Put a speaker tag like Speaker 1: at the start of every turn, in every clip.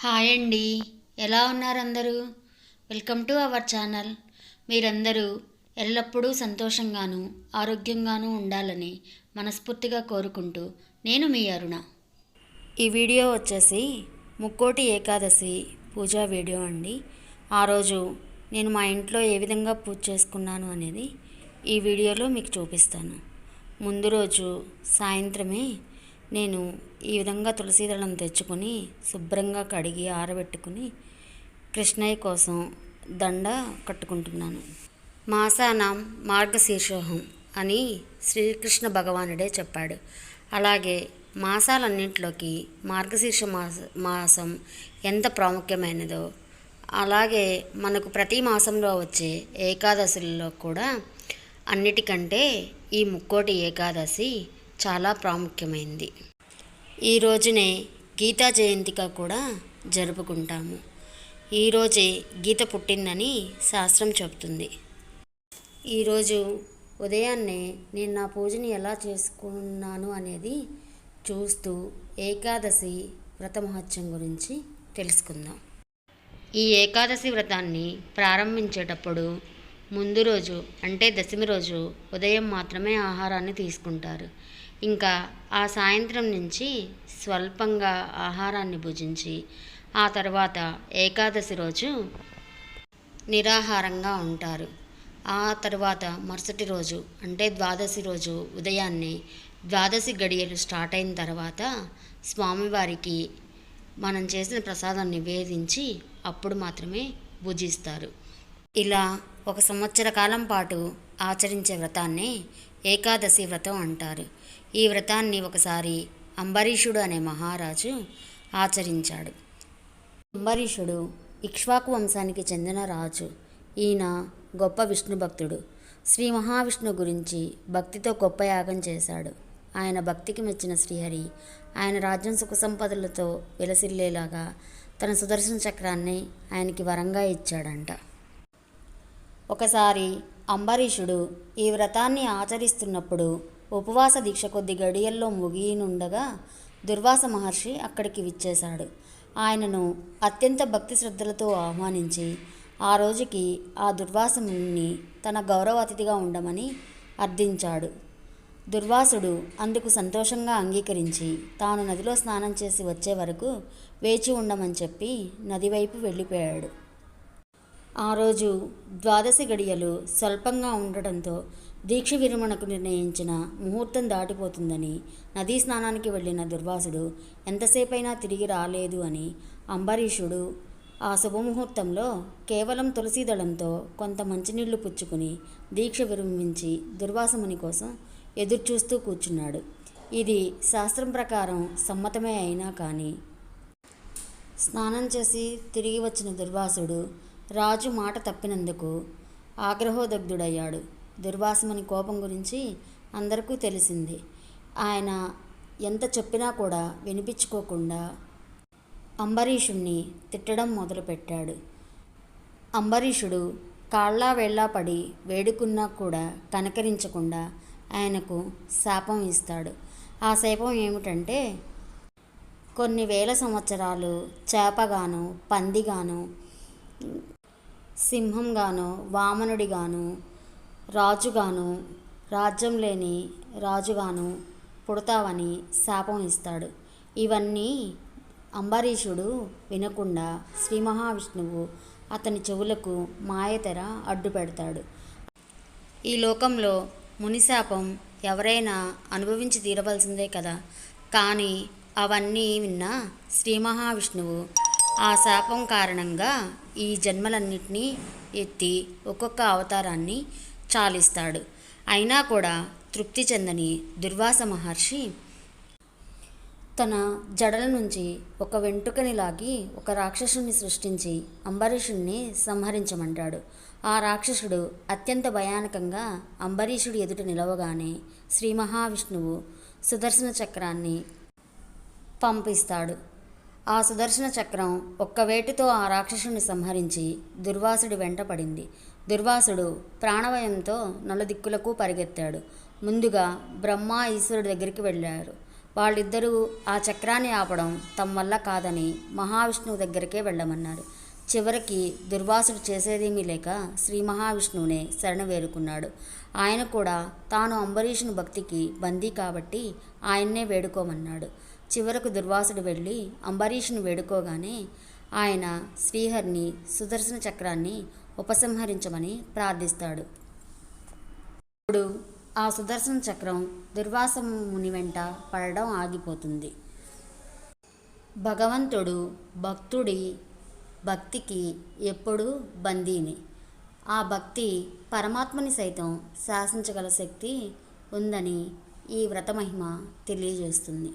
Speaker 1: Hi అండి. ఎలా ఉన్నారు అందరూ? Welcome to our channel. మీరందరూ ఎల్లప్పుడూ సంతోషంగాను ఆరోగ్యంగాను ఉండాలని మనస్ఫూర్తిగా కోరుకుంటూ నేను మీ అరుణ. ఈ వీడియో వచ్చేసి ముక్కోటి ఏకాదశి పూజా వీడియో అండి. ఆ రోజు నేను మా ఇంట్లో ఏ విధంగా పూజ చేసుకున్నాను అనేది ఈ వీడియోలో మీకు చూపిస్తాను. ముందు రోజు సాయంత్రమే నేను ఈ విధంగా తులసి దళం తెచ్చుకొని శుభ్రంగా కడిగి ఆరబెట్టుకుని కృష్ణయ్య కోసం దండ కట్టుకుంటున్నాను. మాసానాం మార్గశీర్షోహం అని శ్రీకృష్ణ భగవానుడే చెప్పాడు. అలాగే మాసాలన్నింటిలోకి మార్గశీర్ష మాసం ఎంత ప్రాముఖ్యమైనదో, అలాగే మనకు ప్రతి మాసంలో వచ్చే ఏకాదశులలో కూడా అన్నిటికంటే ఈ ముక్కోటి ఏకాదశి చాలా ప్రాముఖ్యమైంది. ఈ రోజునే గీతా జయంతిగా కూడా జరుపుకుంటాము. ఈరోజే గీత పుట్టిందని శాస్త్రం చెబుతుంది. ఈరోజు ఉదయాన్నే నేను నా పూజని ఎలా చేసుకున్నాను అనేది చూస్తూ ఏకాదశి వ్రత మహత్యం గురించి తెలుసుకుందాం. ఈ ఏకాదశి వ్రతాన్ని ప్రారంభించేటప్పుడు ముందు రోజు అంటే దశమి రోజు ఉదయం మాత్రమే ఆహారాన్ని తీసుకుంటారు. ఇంకా ఆ సాయంత్రం నుంచి స్వల్పంగా ఆహారాన్ని భుజించి ఆ తర్వాత ఏకాదశి రోజు నిరాహారంగా ఉంటారు. ఆ తర్వాత మరుసటి రోజు అంటే ద్వాదశి రోజు ఉదయాన్నే ద్వాదశి గడియలు స్టార్ట్ అయిన తర్వాత స్వామివారికి మనం చేసిన ప్రసాదం నివేదించి అప్పుడు మాత్రమే భుజిస్తారు. ఇలా ఒక సంవత్సర కాలం పాటు ఆచరించే వ్రతాన్నే ఏకాదశి వ్రతం అంటారు. ఈ వ్రతాన్ని ఒకసారి అంబరీషుడు అనే మహారాజు ఆచరించాడు. అంబరీషుడు ఇక్ష్వాకు వంశానికి చెందిన రాజు. ఈయన గొప్ప విష్ణు భక్తుడు. శ్రీ మహావిష్ణు గురించి భక్తితో గొప్ప యాగం చేశాడు. ఆయన భక్తికి మెచ్చిన శ్రీహరి ఆయన రాజ్యం సుఖ సంపదలతో విలసిల్లేలాగా తన సుదర్శన చక్రాన్ని ఆయనకి వరంగా ఇచ్చాడంట. ఒకసారి అంబరీషుడు ఈ వ్రతాన్ని ఆచరిస్తున్నప్పుడు ఉపవాస దీక్ష కొద్ది గడియల్లో ముగియనుండగా దుర్వాస మహర్షి అక్కడికి విచ్చేశాడు. ఆయనను అత్యంత భక్తి శ్రద్ధలతో ఆహ్వానించి ఆ రోజుకి ఆ దుర్వాస మునిని తన గౌరవ అతిథిగా ఉండమని అర్థించాడు. దుర్వాసుడు అందుకు సంతోషంగా అంగీకరించి తాను నదిలో స్నానం చేసి వచ్చే వరకు వేచి ఉండమని చెప్పి నది వైపు వెళ్ళిపోయాడు. ఆ రోజు ద్వాదశి గడియలు స్వల్పంగా ఉండటంతో దీక్ష విరమణకు నిర్ణయించిన ముహూర్తం దాటిపోతుందని నదీ స్నానానికి వెళ్ళిన దుర్వాసుడు ఎంతసేపైనా తిరిగి రాలేదు అని అంబరీషుడు ఆ శుభముహూర్తంలో కేవలం తులసి దళంతో కొంత మంచినీళ్లు పుచ్చుకుని దీక్ష విరమించి దుర్వాసముని కోసం ఎదురుచూస్తూ కూర్చున్నాడు. ఇది శాస్త్రం ప్రకారం సమ్మతమే అయినా కానీ స్నానం చేసి తిరిగి వచ్చిన దుర్వాసుడు రాజు మాట తప్పినందుకు ఆగ్రహోదగ్ధుడయ్యాడు. దుర్వాసముని కోపం గురించి అందరికీ తెలిసింది. ఆయన ఎంత చెప్పినా కూడా వినిపించుకోకుండా అంబరీషుణ్ణి తిట్టడం మొదలుపెట్టాడు. అంబరీషుడు కాళ్ళా వేళ్ళా పడి వేడుకున్నా కూడా కనకరించకుండా ఆయనకు శాపం ఇస్తాడు. ఆ శాపం ఏమిటంటే కొన్ని వేల సంవత్సరాలు చేపగాను, పందిగాను, సింహంగాను, వామనుడిగాను, రాజుగాను, రాజ్యం లేని రాజుగాను పుడతావని శాపం ఇస్తాడు. ఇవన్నీ అంబరీషుడు వినకుండా శ్రీ మహావిష్ణువు అతని చెవులకు మాయతెర అడ్డు పెడతాడు. ఈ లోకంలో మునిశాపం ఎవరైనా అనుభవించి తీరవలసిందే కదా. కానీ అవన్నీ విన్న శ్రీ మహావిష్ణువు ఆ శాపం కారణంగా ఈ జన్మలన్నిటినీ ఎత్తి ఒక్కొక్క అవతారాన్ని చాలిస్తాడు. అయినా కూడా తృప్తి చెందని దుర్వాస మహర్షి తన జడల నుంచి ఒక వెంట్రుకని లాగి ఒక రాక్షసుని సృష్టించి అంబరీషుణ్ణి సంహరించమంటాడు. ఆ రాక్షసుడు అత్యంత భయానకంగా అంబరీషుడి ఎదుట నిలవగానే శ్రీ మహావిష్ణువు సుదర్శన చక్రాన్ని పంపిస్తాడు. ఆ సుదర్శన చక్రం ఒక్క వేటుతో ఆ రాక్షసుని సంహరించి దుర్వాసుడి వెంట పడింది. దుర్వాసుడు ప్రాణభయంతో నలుదిక్కులకు పరిగెత్తాడు. ముందుగా బ్రహ్మ ఈశ్వరుడి దగ్గరికి వెళ్ళారు. వాళ్ళిద్దరూ ఆ చక్రాన్ని ఆపడం తమ వల్ల కాదని మహావిష్ణువు దగ్గరికే వెళ్ళమన్నారు. చివరికి దుర్వాసుడు చేసేదేమీ లేక శ్రీ మహావిష్ణువునే శరణ వేడుకున్నాడు. ఆయన కూడా తాను అంబరీషుని భక్తికి బందీ కాబట్టి ఆయన్నే వేడుకోమన్నాడు. చివరకు దుర్వాసుడు వెళ్ళి అంబరీషుని వేడుకోగానే ఆయన శ్రీహరిని సుదర్శన చక్రాన్ని ఉపసంహరించమని ప్రార్థిస్తాడు. ఇప్పుడు ఆ సుదర్శన చక్రం దుర్వాస ముని వెంట పడడం ఆగిపోతుంది. భగవంతుడు భక్తుడి భక్తికి ఎప్పుడూ బందీని. ఆ భక్తి పరమాత్మని సైతం శాసించగల శక్తి ఉందని ఈ వ్రత మహిమ తెలియజేస్తుంది.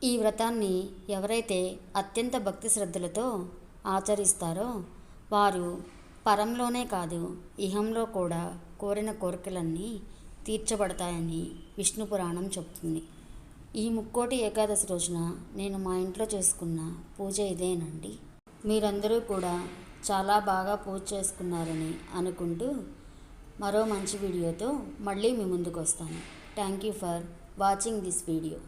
Speaker 1: ఈ వ్రతాన్ని ఎవరైతే అత్యంత భక్తి శ్రద్ధలతో ఆచరిస్తారో వారు పరంలోనే కాదు ఇహంలో కూడా కోరిన కోరికలన్నీ తీర్చబడతాయని విష్ణు పురాణం చెబుతుంది. ఈ ముక్కోటి ఏకాదశి రోజున నేను మా ఇంట్లో చేసుకున్న పూజ ఇదేనండి. మీరందరూ కూడా చాలా బాగా పూజ చేసుకున్నారని అనుకుంటూ మరో మంచి వీడియోతో మళ్ళీ మీ ముందుకు వస్తాను. Thank you for watching this video.